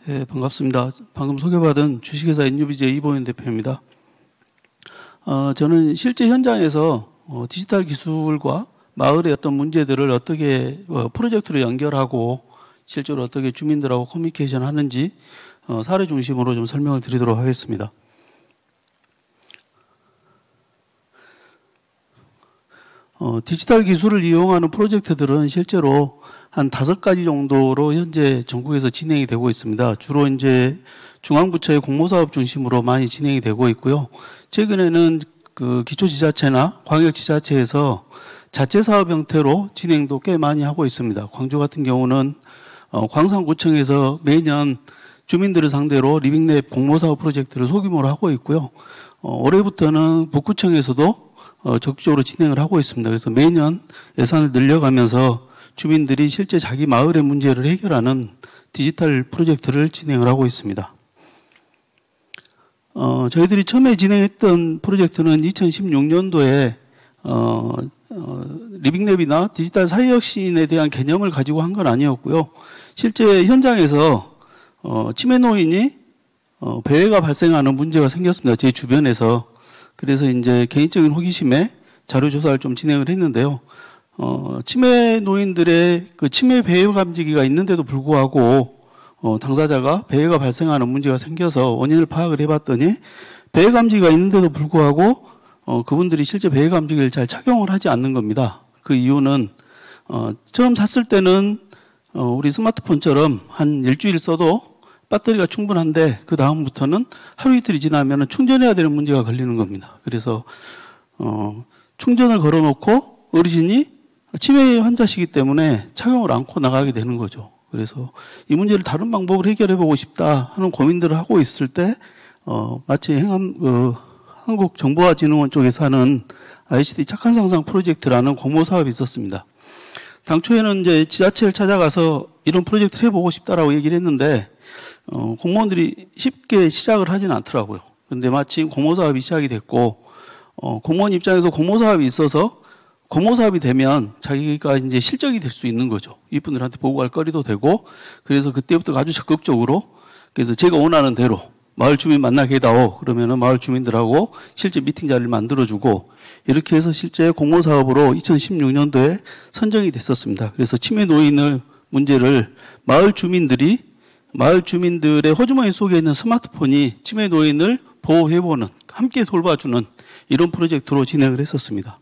네, 반갑습니다. 방금 소개받은 주식회사 NUBJ 이보현 대표입니다. 저는 실제 현장에서 디지털 기술과 마을의 어떤 문제들을 어떻게 프로젝트로 연결하고 실제로 어떻게 주민들하고 커뮤니케이션 하는지 사례 중심으로 좀 설명을 드리도록 하겠습니다. 디지털 기술을 이용하는 프로젝트들은 실제로 한 5가지 정도로 현재 전국에서 진행이 되고 있습니다. 주로 이제 중앙부처의 공모사업 중심으로 많이 진행이 되고 있고요. 최근에는 그 기초지자체나 광역지자체에서 자체사업 형태로 진행도 꽤 많이 하고 있습니다. 광주 같은 경우는 광산구청에서 매년 주민들을 상대로 리빙랩 공모사업 프로젝트를 소규모로 하고 있고요. 올해부터는 북구청에서도 적극적으로 진행을 하고 있습니다. 그래서 매년 예산을 늘려가면서 주민들이 실제 자기 마을의 문제를 해결하는 디지털 프로젝트를 진행을 하고 있습니다. 저희들이 처음에 진행했던 프로젝트는 2016년도에 리빙랩이나 디지털 사회혁신에 대한 개념을 가지고 한 건 아니었고요. 실제 현장에서 치매 노인이 배회가 발생하는 문제가 생겼습니다. 제 주변에서. 그래서 이제 개인적인 호기심에 자료조사를 좀 진행을 했는데요. 치매 노인들의 그 치매 배회 감지기가 있는데도 불구하고 당사자가 배회가 발생하는 문제가 생겨서 원인을 파악을 해봤더니 배회 감지기가 있는데도 불구하고 그분들이 실제 배회 감지기를 잘 착용을 하지 않는 겁니다. 그 이유는 처음 샀을 때는 우리 스마트폰처럼 한 일주일 써도 배터리가 충분한데 그 다음부터는 하루 이틀이 지나면 충전해야 되는 문제가 걸리는 겁니다. 그래서 충전을 걸어놓고 어르신이 치매 환자시기 때문에 착용을 않고 나가게 되는 거죠. 그래서 이 문제를 다른 방법으로 해결해보고 싶다 하는 고민들을 하고 있을 때 마치 한국정보화진흥원 쪽에서 하는 ICT 착한 상상 프로젝트라는 공모 사업이 있었습니다. 당초에는 이제 지자체를 찾아가서 이런 프로젝트를 해보고 싶다라고 얘기를 했는데 공무원들이 쉽게 시작을 하지는 않더라고요. 근데 마침 공모 사업이 시작이 됐고 공무원 입장에서 공모 사업이 있어서 공모 사업이 되면 자기가 이제 실적이 될 수 있는 거죠. 이분들한테 보고할 거리도 되고 그래서 그때부터 아주 적극적으로 그래서 제가 원하는 대로 마을 주민 만나게 해다오 그러면은 마을 주민들하고 실제 미팅 자리를 만들어주고 이렇게 해서 실제 공모 사업으로 2016년도에 선정이 됐었습니다. 그래서 치매 노인의 문제를 마을 주민들의 호주머니 속에 있는 스마트폰이 치매 노인을 보호해보는 함께 돌봐주는 이런 프로젝트로 진행을 했었습니다.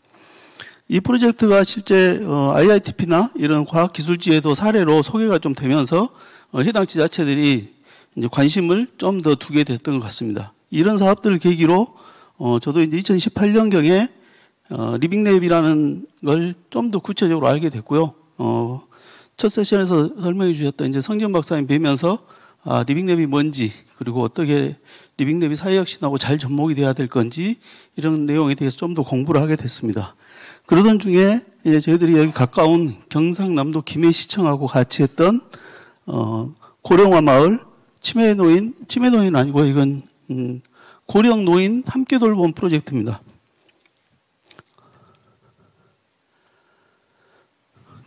이 프로젝트가 실제 IITP나 이런 과학기술지에도 사례로 소개가 좀 되면서 해당 지자체들이 이제 관심을 좀 더 두게 됐던 것 같습니다. 이런 사업들을 계기로 저도 이제 2018년경에 리빙랩이라는 걸 좀 더 구체적으로 알게 됐고요. 첫 세션에서 설명해 주셨던 이제 성경 박사님 뵈면서 리빙랩이 뭔지 그리고 어떻게 리빙랩이 사회혁신하고 잘 접목이 돼야 될 건지 이런 내용에 대해서 좀 더 공부를 하게 됐습니다. 그러던 중에 이제 저희들이 여기 가까운 경상남도 김해시청하고 같이 했던 고령화 마을 치매 노인 아니고 이건 고령 노인 함께 돌봄 프로젝트입니다.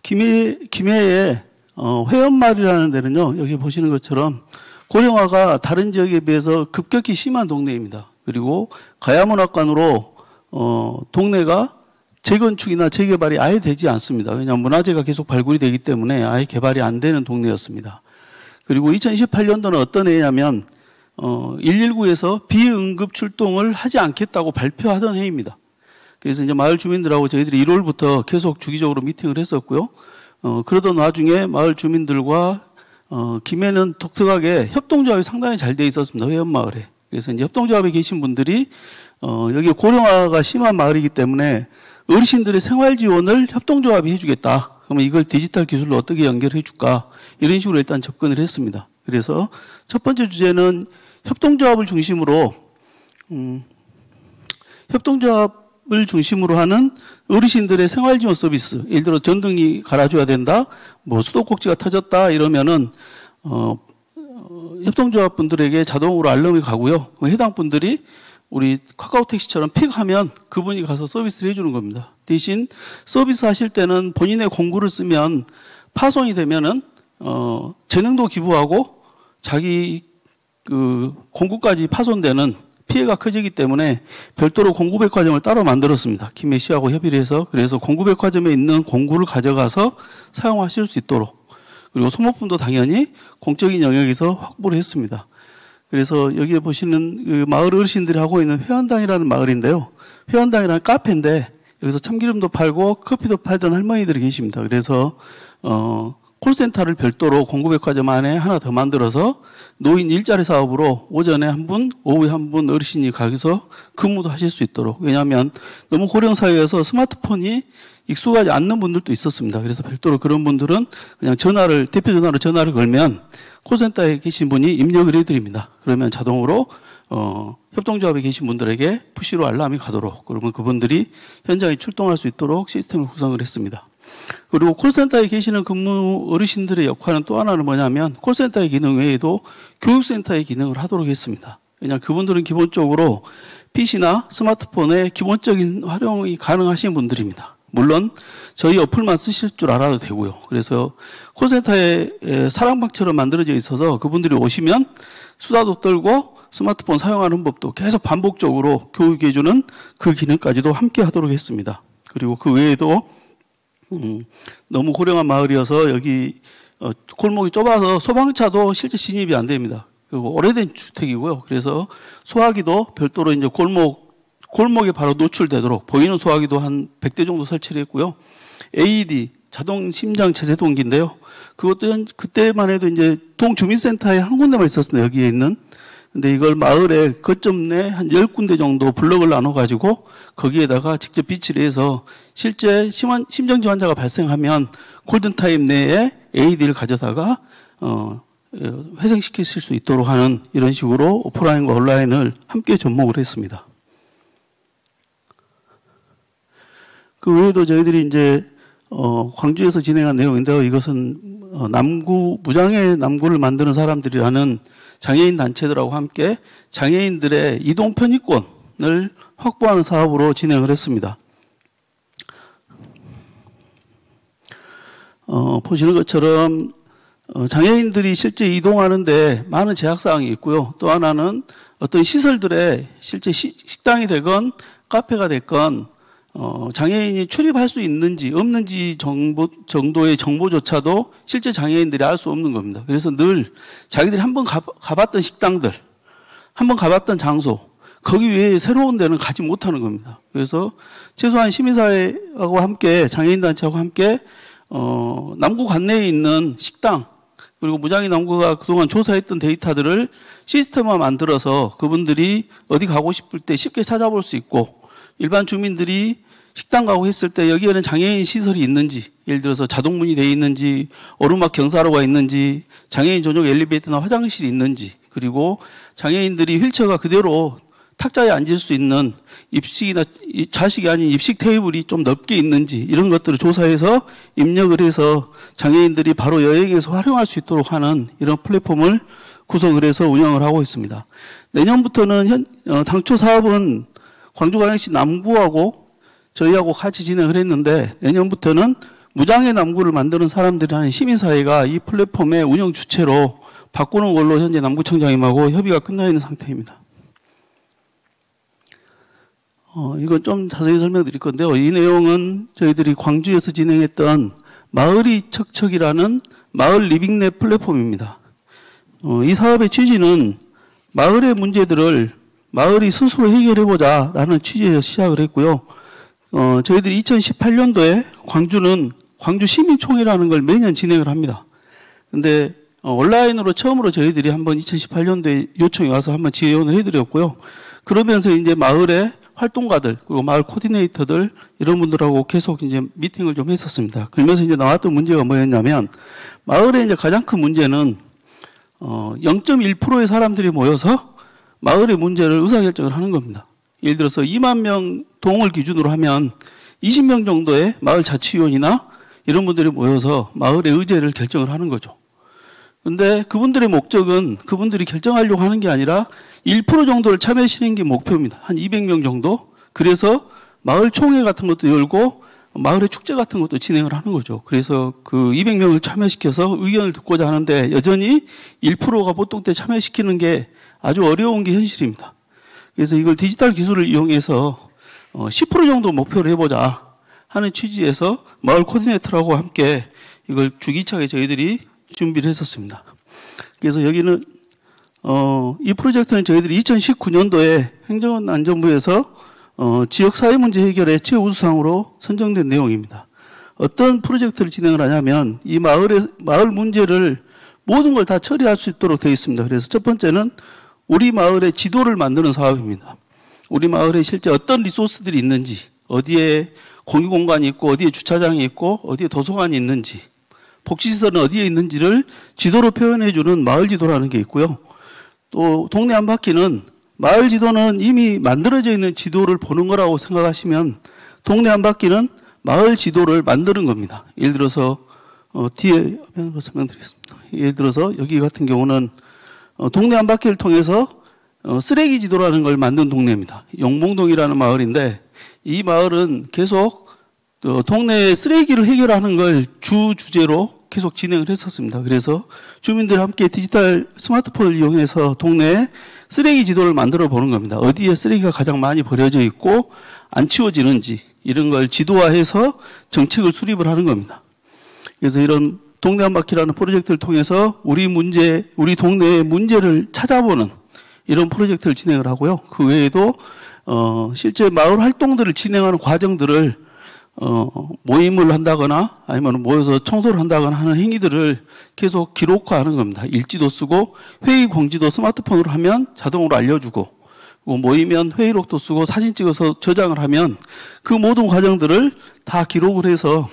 김해의 회원마을이라는 데는요, 여기 보시는 것처럼 고령화가 다른 지역에 비해서 급격히 심한 동네입니다. 그리고 가야문학관으로 동네가 재건축이나 재개발이 아예 되지 않습니다. 왜냐하면 문화재가 계속 발굴이 되기 때문에 아예 개발이 안 되는 동네였습니다. 그리고 2018년도는 어떤 해냐면 119에서 비응급 출동을 하지 않겠다고 발표하던 해입니다. 그래서 이제 마을 주민들하고 저희들이 1월부터 계속 주기적으로 미팅을 했었고요. 그러던 와중에 마을 주민들과 김해는 독특하게 협동조합이 상당히 잘 돼 있었습니다. 회원마을에. 그래서 이제 협동조합에 계신 분들이 여기 고령화가 심한 마을이기 때문에 어르신들의 생활 지원을 협동조합이 해주겠다. 그러면 이걸 디지털 기술로 어떻게 연결해 줄까? 이런 식으로 일단 접근을 했습니다. 그래서 첫 번째 주제는 협동조합을 중심으로 하는 어르신들의 생활 지원 서비스. 예를 들어 전등이 갈아줘야 된다. 뭐 수도꼭지가 터졌다 이러면은 협동조합 분들에게 자동으로 알람이 가고요. 해당 분들이 우리 카카오 택시처럼 픽하면 그분이 가서 서비스를 해주는 겁니다. 대신 서비스 하실 때는 본인의 공구를 쓰면 파손이 되면은 재능도 기부하고 자기 그 공구까지 파손되는 피해가 커지기 때문에 별도로 공구백화점을 따로 만들었습니다. 김해시하고 협의를 해서. 그래서 공구백화점에 있는 공구를 가져가서 사용하실 수 있도록. 그리고 소모품도 당연히 공적인 영역에서 확보를 했습니다. 그래서 여기에 보시는 그 마을 어르신들이 하고 있는 회원당이라는 마을인데요. 회원당이라는 카페인데 여기서 참기름도 팔고 커피도 팔던 할머니들이 계십니다. 그래서 콜센터를 별도로 공구백화점 안에 하나 더 만들어서 노인 일자리 사업으로 오전에 한 분, 오후에 한 분 어르신이 가서 근무도 하실 수 있도록. 왜냐하면 너무 고령 사회여서 스마트폰이 익숙하지 않는 분들도 있었습니다. 그래서 별도로 그런 분들은 그냥 대표 전화로 전화를 걸면 콜센터에 계신 분이 입력을 해드립니다. 그러면 자동으로 협동조합에 계신 분들에게 푸시로 알람이 가도록, 그러면 그분들이 현장에 출동할 수 있도록 시스템을 구성을 했습니다. 그리고 콜센터에 계시는 근무 어르신들의 역할은 또 하나는 뭐냐면 콜센터의 기능 외에도 교육센터의 기능을 하도록 했습니다. 왜냐하면 그분들은 기본적으로 PC나 스마트폰의 기본적인 활용이 가능하신 분들입니다. 물론 저희 어플만 쓰실 줄 알아도 되고요. 그래서 콜센터에 사랑방처럼 만들어져 있어서 그분들이 오시면 수다도 떨고 스마트폰 사용하는 법도 계속 반복적으로 교육해주는 그 기능까지도 함께 하도록 했습니다. 그리고 그 외에도 너무 고령한 마을이어서 여기 골목이 좁아서 소방차도 실제 진입이 안 됩니다. 그리고 오래된 주택이고요. 그래서 소화기도 별도로 이제 골목에 바로 노출되도록 보이는 소화기도 한 100대 정도 설치를 했고요. AED 자동 심장 제세동기인데요. 그것도 그때만 해도 이제 동주민센터에 한 군데만 있었습니다. 여기에 있는. 근데 이걸 마을에 거점 내 한 10군데 정도 블럭을 나눠가지고 거기에다가 직접 비치를 해서 실제 심정지 환자가 발생하면 골든타임 내에 AED를 가져다가 회생시키실 수 있도록 하는 이런 식으로 오프라인과 온라인을 함께 접목을 했습니다. 그 외에도 저희들이 이제 광주에서 진행한 내용인데요. 이것은 무장애 남구를 만드는 사람들이라는 장애인 단체들하고 함께 장애인들의 이동 편의권을 확보하는 사업으로 진행을 했습니다. 보시는 것처럼 장애인들이 실제 이동하는데 많은 제약사항이 있고요. 또 하나는 어떤 시설들에 실제 식당이 되건 카페가 됐건 장애인이 출입할 수 있는지 없는지 정도의 정보조차도 실제 장애인들이 알 수 없는 겁니다. 그래서 늘 자기들이 한번 가봤던 식당들, 한번 가봤던 장소, 거기 외에 새로운 데는 가지 못하는 겁니다. 그래서 최소한 시민사회하고 함께 장애인단체하고 함께 남구 관내에 있는 식당, 그리고 무장애 남구가 그동안 조사했던 데이터들을 시스템화 만들어서 그분들이 어디 가고 싶을 때 쉽게 찾아볼 수 있고, 일반 주민들이 식당 가고 했을 때 여기에는 장애인 시설이 있는지, 예를 들어서 자동문이 되어 있는지, 오르막 경사로가 있는지, 장애인 전용 엘리베이터나 화장실이 있는지, 그리고 장애인들이 휠체어가 그대로 탁자에 앉을 수 있는 좌식이 아닌 입식 테이블이 좀 넓게 있는지, 이런 것들을 조사해서 입력을 해서 장애인들이 바로 여행에서 활용할 수 있도록 하는 이런 플랫폼을 구성을 해서 운영을 하고 있습니다. 내년부터는 당초 사업은 광주광역시 남구하고 저희하고 같이 진행을 했는데, 내년부터는 무장애 남구를 만드는 사람들이라는 시민사회가 이 플랫폼의 운영 주체로 바꾸는 걸로 현재 남구청장님하고 협의가 끝나 있는 상태입니다. 이건 좀 자세히 설명드릴 건데요. 이 내용은 저희들이 광주에서 진행했던 마을이 척척이라는 마을 리빙랩 플랫폼입니다. 이 사업의 취지는 마을의 문제들을 마을이 스스로 해결해보자라는 취지에서 시작을 했고요. 저희들이 2018년도에 광주 시민총회라는 걸 매년 진행을 합니다. 근데 온라인으로 처음으로 저희들이 한번 2018년도에 요청이 와서 한번 지원을 해드렸고요. 그러면서 이제 마을의 활동가들, 그리고 마을 코디네이터들, 이런 분들하고 계속 이제 미팅을 좀 했었습니다. 그러면서 이제 나왔던 문제가 뭐였냐면, 마을의 이제 가장 큰 문제는 0.1%의 사람들이 모여서 마을의 문제를 의사결정을 하는 겁니다. 예를 들어서 2만 명 동을 기준으로 하면 20명 정도의 마을 자치위원이나 이런 분들이 모여서 마을의 의제를 결정을 하는 거죠. 그런데 그분들의 목적은 그분들이 결정하려고 하는 게 아니라 1% 정도를 참여시키는 게 목표입니다. 한 200명 정도. 그래서 마을 총회 같은 것도 열고 마을의 축제 같은 것도 진행을 하는 거죠. 그래서 그 200명을 참여시켜서 의견을 듣고자 하는데 여전히 1%가 보통 때 참여시키는 게 아주 어려운 게 현실입니다. 그래서 이걸 디지털 기술을 이용해서 10% 정도 목표를 해보자 하는 취지에서 마을 코디네이터라고 함께 이걸 주기차게 저희들이 준비를 했었습니다. 그래서 여기는 이 프로젝트는 저희들이 2019년도에 행정안전부에서 지역 사회 문제 해결의 최우수상으로 선정된 내용입니다. 어떤 프로젝트를 진행을 하냐면 이 마을 문제를 모든 걸 다 처리할 수 있도록 되어 있습니다. 그래서 첫 번째는 우리 마을의 지도를 만드는 사업입니다. 우리 마을에 실제 어떤 리소스들이 있는지, 어디에 공유공간이 있고, 어디에 주차장이 있고, 어디에 도서관이 있는지, 복지시설은 어디에 있는지를 지도로 표현해주는 마을 지도라는 게 있고요. 또 동네 한 바퀴는 마을 지도는 이미 만들어져 있는 지도를 보는 거라고 생각하시면 동네 한 바퀴는 마을 지도를 만드는 겁니다. 예를 들어서 뒤에 화면으로 설명드리겠습니다. 예를 들어서 여기 같은 경우는 동네 한 바퀴를 통해서 쓰레기 지도라는 걸 만든 동네입니다. 용봉동이라는 마을인데 이 마을은 계속 동네에 쓰레기를 해결하는 걸 주제로 계속 진행을 했었습니다. 그래서 주민들 함께 디지털 스마트폰을 이용해서 동네에 쓰레기 지도를 만들어 보는 겁니다. 어디에 쓰레기가 가장 많이 버려져 있고 안 치워지는지 이런 걸 지도화해서 정책을 수립을 하는 겁니다. 그래서 이런 동네 한 바퀴라는 프로젝트를 통해서 우리 동네의 문제를 찾아보는 이런 프로젝트를 진행을 하고요. 그 외에도 실제 마을 활동들을 진행하는 과정들을 모임을 한다거나 아니면 모여서 청소를 한다거나 하는 행위들을 계속 기록화하는 겁니다. 일지도 쓰고 회의 공지도 스마트폰으로 하면 자동으로 알려주고 모이면 회의록도 쓰고 사진 찍어서 저장을 하면 그 모든 과정들을 다 기록을 해서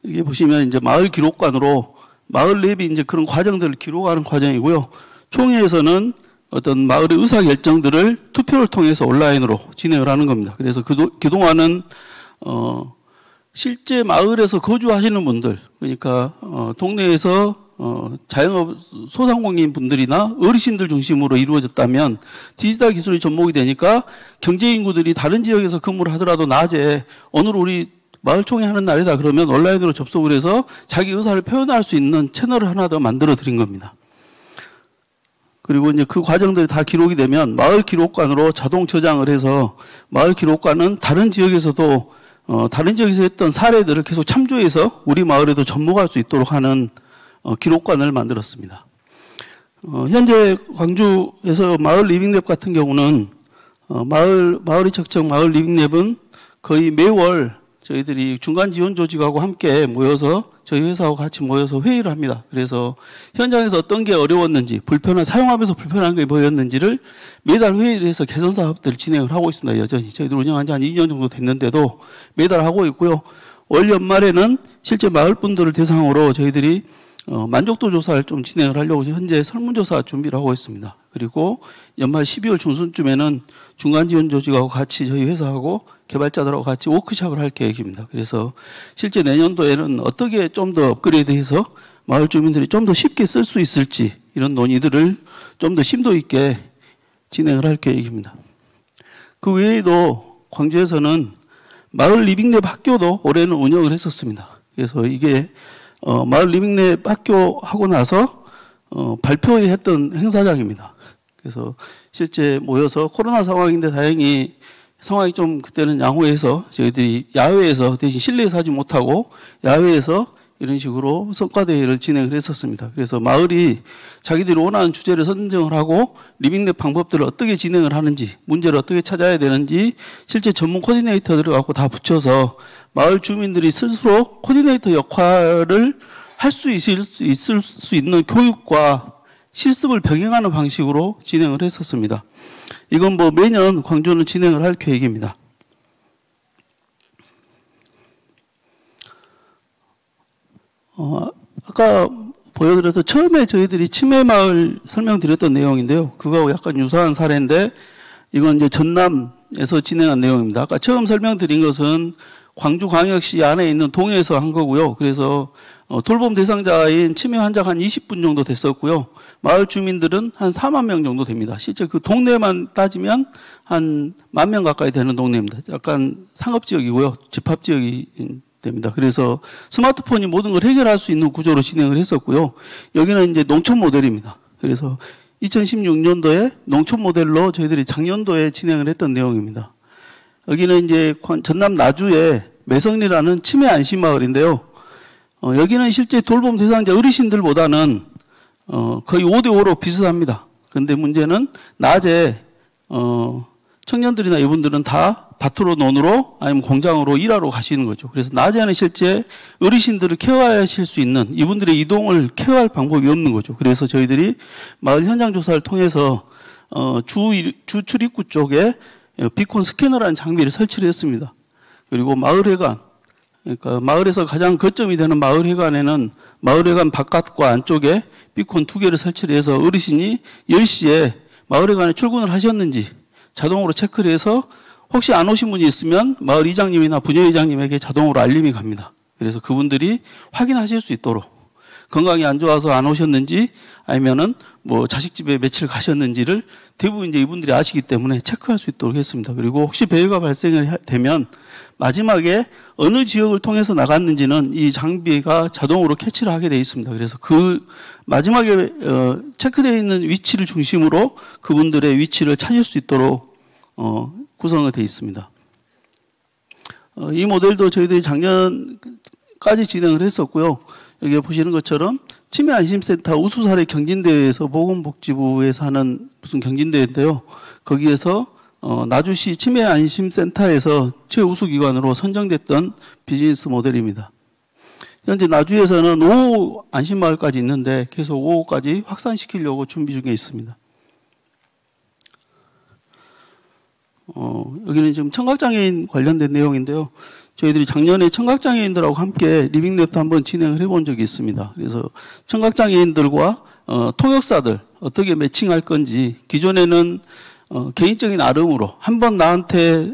여기 보시면 이제 마을 기록관으로 마을 랩이 이제 그런 과정들을 기록하는 과정이고요. 총회에서는 어떤 마을의 의사결정들을 투표를 통해서 온라인으로 진행을 하는 겁니다. 그래서 그동안은 실제 마을에서 거주하시는 분들, 그러니까 동네에서 자영업 소상공인 분들이나 어르신들 중심으로 이루어졌다면 디지털 기술이 접목이 되니까 경제인구들이 다른 지역에서 근무를 하더라도 낮에 오늘 우리 마을 총회 하는 날이다 그러면 온라인으로 접속을 해서 자기 의사를 표현할 수 있는 채널을 하나 더 만들어 드린 겁니다. 그리고 이제 그 과정들이 다 기록이 되면 마을 기록관으로 자동 저장을 해서 마을 기록관은 다른 지역에서도 다른 지역에서 했던 사례들을 계속 참조해서 우리 마을에도 접목할 수 있도록 하는 기록관을 만들었습니다. 현재 광주에서 마을 리빙랩 같은 경우는 마을이 척척 마을 리빙랩은 거의 매월 저희들이 중간 지원 조직하고 함께 모여서 저희 회사하고 같이 모여서 회의를 합니다. 그래서 현장에서 어떤 게 어려웠는지, 사용하면서 불편한 게 뭐였는지를 매달 회의를 해서 개선 사업들을 진행을 하고 있습니다. 여전히. 저희들 운영한 지 한 2년 정도 됐는데도 매달 하고 있고요. 올 연말에는 실제 마을 분들을 대상으로 저희들이 만족도 조사를 좀 진행을 하려고 현재 설문조사 준비를 하고 있습니다. 그리고 연말 12월 중순쯤에는 중간지원 조직하고 같이 저희 회사하고 개발자들하고 같이 워크숍을 할 계획입니다. 그래서 실제 내년도에는 어떻게 좀 더 업그레이드해서 마을 주민들이 좀 더 쉽게 쓸 수 있을지 이런 논의들을 좀 더 심도 있게 진행을 할 계획입니다. 그 외에도 광주에서는 마을 리빙랩 학교도 올해는 운영을 했었습니다. 그래서 이게 마을 리빙랩 학교 하고 나서 발표했던 행사장입니다. 그래서 실제 모여서 코로나 상황인데 다행히 상황이 좀 그때는 양호해서 저희들이 야외에서 대신 실내에서 하지 못하고 야외에서 이런 식으로 성과대회를 진행을 했었습니다. 그래서 마을이 자기들이 원하는 주제를 선정을 하고 리빙랩 방법들을 어떻게 진행을 하는지, 문제를 어떻게 찾아야 되는지 실제 전문 코디네이터들을 갖고 다 붙여서 마을 주민들이 스스로 코디네이터 역할을 할 수 있을 수 있는 교육과 실습을 병행하는 방식으로 진행을 했었습니다. 이건 뭐 매년 광주는 진행을 할 계획입니다. 아까 보여드렸던 처음에 저희들이 치매마을 설명드렸던 내용인데요. 그거하고 약간 유사한 사례인데 이건 이제 전남에서 진행한 내용입니다. 아까 처음 설명드린 것은 광주광역시 안에 있는 동에서 한 거고요. 그래서 돌봄 대상자인 치매 환자가 한 20분 정도 됐었고요. 마을 주민들은 한 4만 명 정도 됩니다. 실제 그 동네만 따지면 한 10,000명 가까이 되는 동네입니다. 약간 상업지역이고요. 집합지역이 됩니다. 그래서 스마트폰이 모든 걸 해결할 수 있는 구조로 진행을 했었고요. 여기는 이제 농촌 모델입니다. 그래서 2016년도에 농촌 모델로 저희들이 작년도에 진행을 했던 내용입니다. 여기는 이제 전남 나주의 매성리라는 치매 안심마을인데요. 여기는 실제 돌봄 대상자 어르신들보다는 거의 5대5로 비슷합니다. 그런데 문제는 낮에 청년들이나 이분들은 다 밭으로 논으로 아니면 공장으로 일하러 가시는 거죠. 그래서 낮에는 실제 어르신들을 케어하실 수 있는 이분들의 이동을 케어할 방법이 없는 거죠. 그래서 저희들이 마을 현장 조사를 통해서 주 출입구 쪽에 비콘 스캐너라는 장비를 설치를 했습니다. 그리고 마을회관, 그러니까 마을에서 가장 거점이 되는 마을회관에는 마을회관 바깥과 안쪽에 비콘 2개를 설치를 해서 어르신이 10시에 마을회관에 출근을 하셨는지 자동으로 체크를 해서 혹시 안 오신 분이 있으면 마을 이장님이나 부녀회장님에게 자동으로 알림이 갑니다. 그래서 그분들이 확인하실 수 있도록 건강이 안 좋아서 안 오셨는지 아니면은 뭐 자식 집에 며칠 가셨는지를 대부분 이제 이분들이 아시기 때문에 체크할 수 있도록 했습니다. 그리고 혹시 배회가 발생을 되면 마지막에 어느 지역을 통해서 나갔는지는 이 장비가 자동으로 캐치를 하게 되어 있습니다. 그래서 그 마지막에 체크되어 있는 위치를 중심으로 그분들의 위치를 찾을 수 있도록 구성이 되어 있습니다. 이 모델도 저희들이 작년까지 진행을 했었고요. 여기 보시는 것처럼 치매 안심센터 우수사례 경진대회에서 보건복지부에서 하는 무슨 경진대회인데요. 거기에서 나주시 치매 안심센터에서 최우수기관으로 선정됐던 비즈니스 모델입니다. 현재 나주에서는 5호 안심마을까지 있는데 계속 5호까지 확산시키려고 준비 중에 있습니다. 여기는 지금 청각장애인 관련된 내용인데요. 저희들이 작년에 청각장애인들하고 함께 리빙랩도 한번 진행을 해본 적이 있습니다. 그래서 청각장애인들과 통역사들 어떻게 매칭할 건지 기존에는 개인적인 아름으로 한번 나한테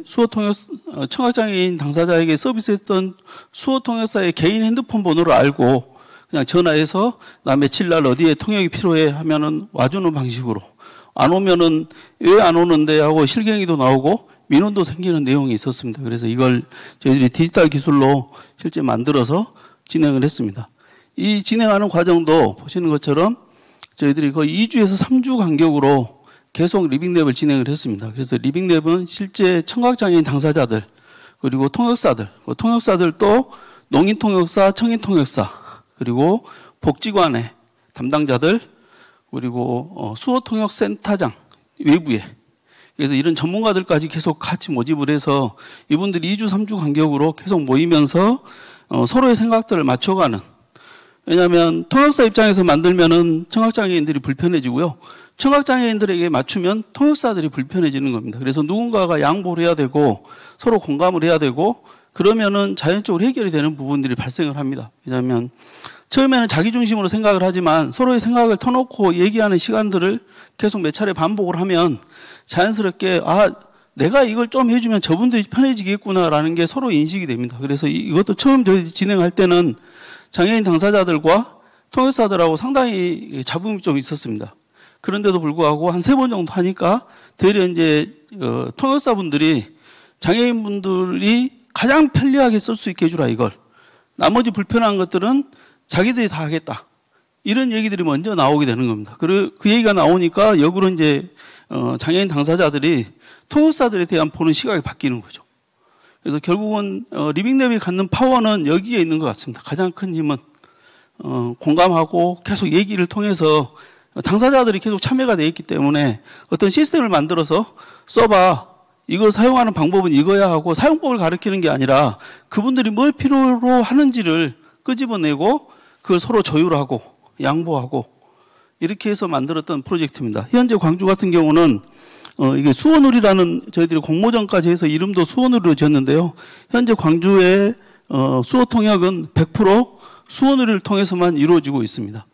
청각장애인 당사자에게 서비스했던 수어통역사의 개인 핸드폰 번호를 알고 그냥 전화해서 나 며칠 날 어디에 통역이 필요해 하면은 와주는 방식으로 안 오면은 왜 안 오는데 하고 실갱이도 나오고 민원도 생기는 내용이 있었습니다. 그래서 이걸 저희들이 디지털 기술로 실제 만들어서 진행을 했습니다. 이 진행하는 과정도 보시는 것처럼 저희들이 거의 2주에서 3주 간격으로 계속 리빙랩을 진행을 했습니다. 그래서 리빙랩은 실제 청각장애인 당사자들 그리고 통역사들, 통역사들도 농인통역사, 청인통역사 그리고 복지관의 담당자들 그리고 수어통역센터장 외부에 그래서 이런 전문가들까지 계속 같이 모집을 해서 이분들이 2주, 3주 간격으로 계속 모이면서 서로의 생각들을 맞춰가는 왜냐하면 통역사 입장에서 만들면은 청각장애인들이 불편해지고요. 청각장애인들에게 맞추면 통역사들이 불편해지는 겁니다. 그래서 누군가가 양보를 해야 되고 서로 공감을 해야 되고 그러면은 자연적으로 해결이 되는 부분들이 발생을 합니다. 왜냐하면 처음에는 자기 중심으로 생각을 하지만 서로의 생각을 터놓고 얘기하는 시간들을 계속 몇 차례 반복을 하면 자연스럽게 내가 이걸 좀 해주면 저분들이 편해지겠구나라는 게 서로 인식이 됩니다. 그래서 이것도 처음 저희 진행할 때는 장애인 당사자들과 통역사들하고 상당히 잡음이 좀 있었습니다. 그런데도 불구하고 한 3번 정도 하니까 대려 이제 통역사분들이 장애인분들이 가장 편리하게 쓸 수 있게 해주라 이걸. 나머지 불편한 것들은 자기들이 다 하겠다. 이런 얘기들이 먼저 나오게 되는 겁니다. 그 얘기가 나오니까 역으로 이제 장애인 당사자들이 통역사들에 대한 보는 시각이 바뀌는 거죠. 그래서 결국은 리빙랩이 갖는 파워는 여기에 있는 것 같습니다. 가장 큰 힘은 공감하고 계속 얘기를 통해서 당사자들이 계속 참여가 되어 있기 때문에 어떤 시스템을 만들어서 써봐. 이걸 사용하는 방법은 이거야 하고 사용법을 가르치는 게 아니라 그분들이 뭘 필요로 하는지를 끄집어내고 그걸 서로 조율하고 양보하고 이렇게 해서 만들었던 프로젝트입니다. 현재 광주 같은 경우는 이게 수원울이라는 저희들이 공모전까지 해서 이름도 수원울로 지었는데요. 현재 광주의 수어 통역은 100% 수원울을 통해서만 이루어지고 있습니다.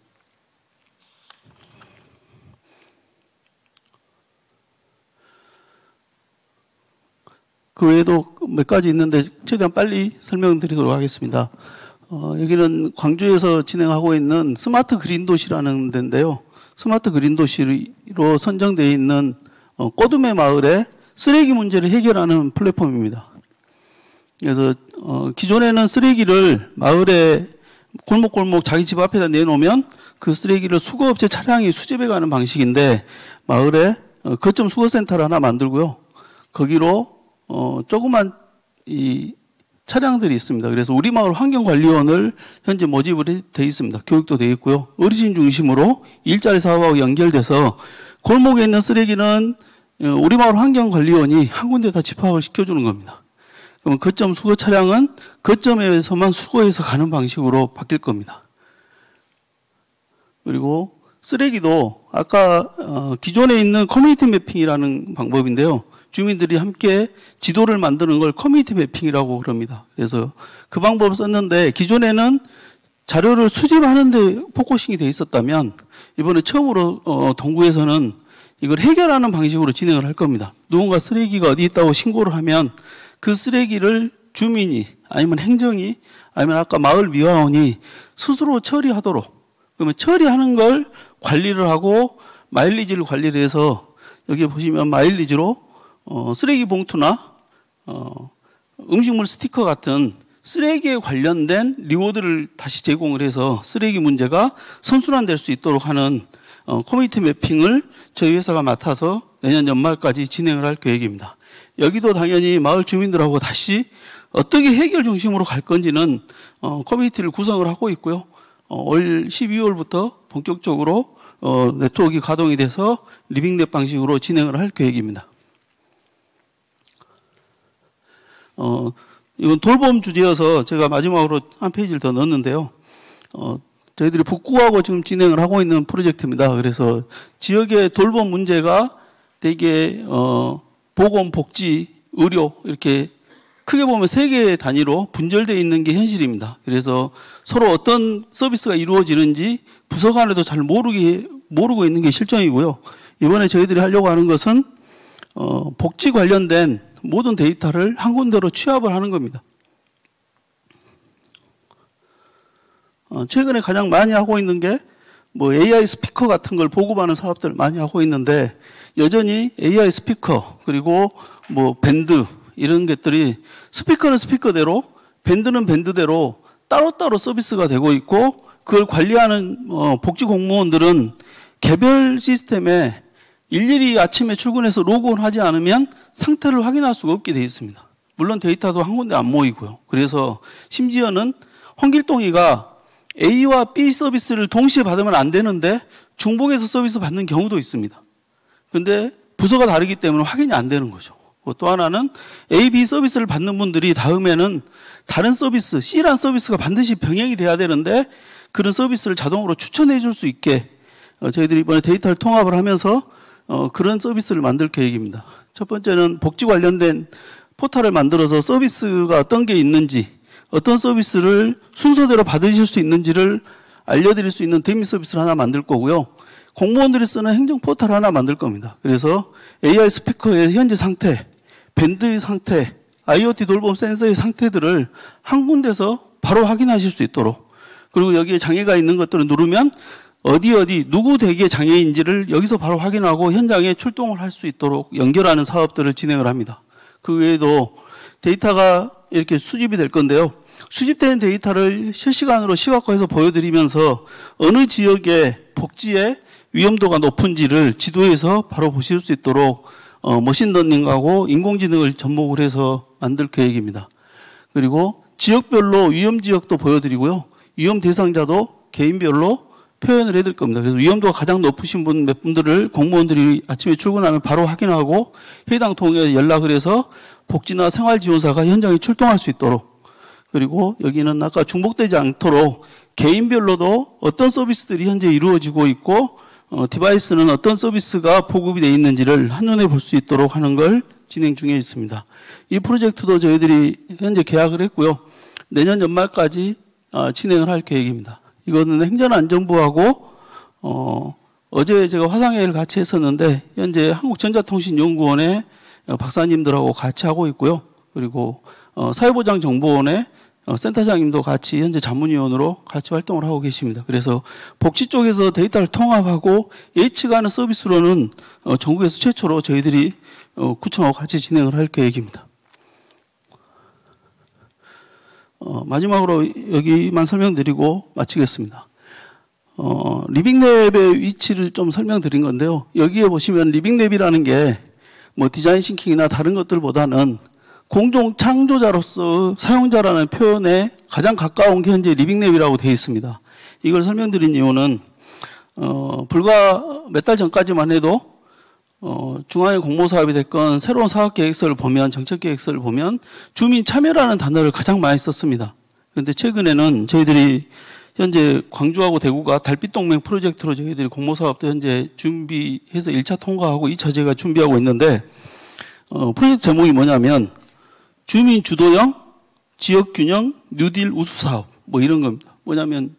그 외에도 몇 가지 있는데 최대한 빨리 설명드리도록 하겠습니다. 여기는 광주에서 진행하고 있는 스마트 그린 도시라는 데인데요. 스마트 그린 도시로 선정되어 있는 꼬두매 마을의 쓰레기 문제를 해결하는 플랫폼입니다. 그래서 기존에는 쓰레기를 마을에 골목골목 자기 집 앞에다 내놓으면 그 쓰레기를 수거업체 차량이 수집해 가는 방식인데, 마을에 거점 수거센터를 하나 만들고요. 거기로 조그만 이 차량들이 있습니다. 그래서 우리 마을 환경관리원을 현재 모집을 돼 있습니다. 교육도 돼 있고요. 어르신 중심으로 일자리 사업하고 연결돼서 골목에 있는 쓰레기는 우리 마을 환경관리원이 한 군데 다 집합을 시켜주는 겁니다. 그러면 거점 수거 차량은 거점에서만 수거해서 가는 방식으로 바뀔 겁니다. 그리고 쓰레기도 아까 기존에 있는 커뮤니티 매핑이라는 방법인데요. 주민들이 함께 지도를 만드는 걸 커뮤니티 매핑이라고 그럽니다. 그래서 그 방법을 썼는데, 기존에는 자료를 수집하는 데 포커싱이 돼 있었다면 이번에 처음으로 동구에서는 이걸 해결하는 방식으로 진행을 할 겁니다. 누군가 쓰레기가 어디 있다고 신고를 하면 그 쓰레기를 주민이 아니면 행정이 아니면 아까 마을 미화원이 스스로 처리하도록, 그러면 처리하는 걸 관리를 하고 마일리지를 관리를 해서, 여기 보시면 마일리지로 쓰레기 봉투나 음식물 스티커 같은 쓰레기에 관련된 리워드를 다시 제공을 해서 쓰레기 문제가 선순환될 수 있도록 하는 커뮤니티 매핑을 저희 회사가 맡아서 내년 연말까지 진행을 할 계획입니다. 여기도 당연히 마을 주민들하고 다시 어떻게 해결 중심으로 갈 건지는 커뮤니티를 구성을 하고 있고요. 올 12월부터 본격적으로 네트워크가 가동이 돼서 리빙랩 방식으로 진행을 할 계획입니다. 이건 돌봄 주제여서 제가 마지막으로 한 페이지를 더 넣었는데요. 저희들이 북구하고 지금 진행을 하고 있는 프로젝트입니다. 그래서 지역의 돌봄 문제가 되게 보건, 복지, 의료 이렇게 크게 보면 3개 단위로 분절되어 있는 게 현실입니다. 그래서 서로 어떤 서비스가 이루어지는지 부서 간에도 잘 모르고 있는 게 실정이고요. 이번에 저희들이 하려고 하는 것은 복지 관련된 모든 데이터를 한 군데로 취합을 하는 겁니다. 최근에 가장 많이 하고 있는 게 AI 스피커 같은 걸 보급하는 사업들을 많이 하고 있는데, 여전히 AI 스피커 그리고 밴드 이런 것들이 스피커는 스피커대로 밴드는 밴드대로 따로따로 서비스가 되고 있고, 그걸 관리하는 복지 공무원들은 개별 시스템에 일일이 아침에 출근해서 로그온하지 않으면 상태를 확인할 수가 없게 되어 있습니다. 물론 데이터도 한 군데 안 모이고요. 그래서 심지어는 홍길동이가 A와 B 서비스를 동시에 받으면 안 되는데 중복해서 서비스 받는 경우도 있습니다. 근데 부서가 다르기 때문에 확인이 안 되는 거죠. 또 하나는 A, B 서비스를 받는 분들이 다음에는 다른 서비스, C라는 서비스가 반드시 병행이 돼야 되는데 그런 서비스를 자동으로 추천해 줄 수 있게 저희들이 이번에 데이터를 통합을 하면서 그런 서비스를 만들 계획입니다. 첫 번째는 복지 관련된 포털을 만들어서 서비스가 어떤 게 있는지, 어떤 서비스를 순서대로 받으실 수 있는지를 알려드릴 수 있는 데미 서비스를 하나 만들 거고요. 공무원들이 쓰는 행정 포털 하나 만들 겁니다. 그래서 AI 스피커의 현재 상태, 밴드의 상태, IoT 돌봄 센서의 상태들을 한 군데서 바로 확인하실 수 있도록, 그리고 여기에 장애가 있는 것들을 누르면 어디 누구 댁의 장애인지를 여기서 바로 확인하고 현장에 출동을 할 수 있도록 연결하는 사업들을 진행을 합니다. 그 외에도 데이터가 이렇게 수집이 될 건데요. 수집된 데이터를 실시간으로 시각화해서 보여드리면서 어느 지역의 복지의 위험도가 높은지를 지도에서 바로 보실 수 있도록 머신러닝하고 인공지능을 접목을 해서 만들 계획입니다. 그리고 지역별로 위험 지역도 보여드리고요. 위험 대상자도 개인별로 표현을 해드릴 겁니다. 그래서 위험도가 가장 높으신 몇 분들을 공무원들이 아침에 출근하면 바로 확인하고 해당 통에 연락을 해서 복지나 생활지원사가 현장에 출동할 수 있도록, 그리고 여기는 아까 중복되지 않도록 개인별로도 어떤 서비스들이 현재 이루어지고 있고 디바이스는 어떤 서비스가 보급이 되어 있는지를 한눈에 볼 수 있도록 하는 걸 진행 중에 있습니다. 이 프로젝트도 저희들이 현재 계약을 했고요. 내년 연말까지 진행을 할 계획입니다. 이거는 행정안전부하고 어제 제가 화상회의를 같이 했었는데 현재 한국전자통신연구원의 박사님들하고 같이 하고 있고요. 그리고 사회보장정보원의 센터장님도 같이 현재 자문위원으로 같이 활동을 하고 계십니다. 그래서 복지 쪽에서 데이터를 통합하고 예측하는 서비스로는 전국에서 최초로 저희들이 구청하고 같이 진행을 할 계획입니다. 마지막으로 여기만 설명드리고 마치겠습니다. 리빙랩의 위치를 좀 설명드린 건데요. 여기에 보시면 리빙랩이라는 게 뭐 디자인 싱킹이나 다른 것들보다는 공동 창조자로서 사용자라는 표현에 가장 가까운 게 현재 리빙랩이라고 되어 있습니다. 이걸 설명드린 이유는 불과 몇 달 전까지만 해도 중앙의 공모사업이 됐건 새로운 사업계획서를 보면 정책계획서를 보면 주민 참여라는 단어를 가장 많이 썼습니다. 그런데 최근에는 저희들이 현재 광주하고 대구가 달빛동맹 프로젝트로 저희들이 공모사업도 현재 준비해서 1차 통과하고 2차 저희가 준비하고 있는데 프로젝트 제목이 뭐냐면 주민 주도형 지역균형 뉴딜 우수사업 뭐 이런 겁니다. 뭐냐면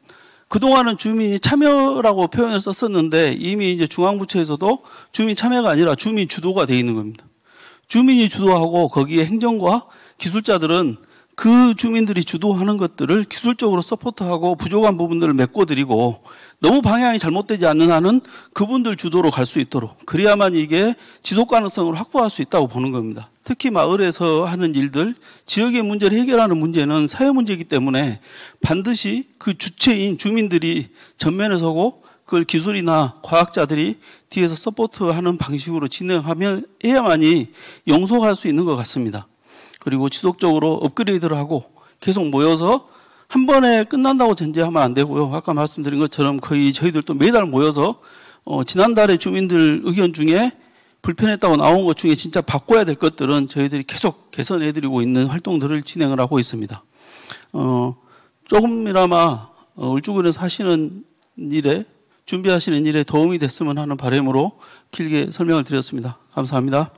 그동안은 주민이 참여라고 표현을 썼었는데 이미 이제 중앙부처에서도 주민 참여가 아니라 주민 주도가 되어 있는 겁니다. 주민이 주도하고 거기에 행정과 기술자들은 그 주민들이 주도하는 것들을 기술적으로 서포트하고 부족한 부분들을 메꿔드리고 너무 방향이 잘못되지 않는 한은 그분들 주도로 갈 수 있도록 그래야만 이게 지속 가능성을 확보할 수 있다고 보는 겁니다. 특히 마을에서 하는 일들, 지역의 문제를 해결하는 문제는 사회 문제이기 때문에 반드시 그 주체인 주민들이 전면에 서고 그걸 기술이나 과학자들이 뒤에서 서포트하는 방식으로 진행하면 해야만이 영속할 수 있는 것 같습니다. 그리고 지속적으로 업그레이드를 하고 계속 모여서 한 번에 끝난다고 전제하면 안 되고요. 아까 말씀드린 것처럼 거의 저희들도 매달 모여서 지난달에 주민들 의견 중에 불편했다고 나온 것 중에 진짜 바꿔야 될 것들은 저희들이 계속 개선해드리고 있는 활동들을 진행을 하고 있습니다. 조금이나마 울주군에서 하시는 일에 준비하시는 일에 도움이 됐으면 하는 바람으로 길게 설명을 드렸습니다. 감사합니다.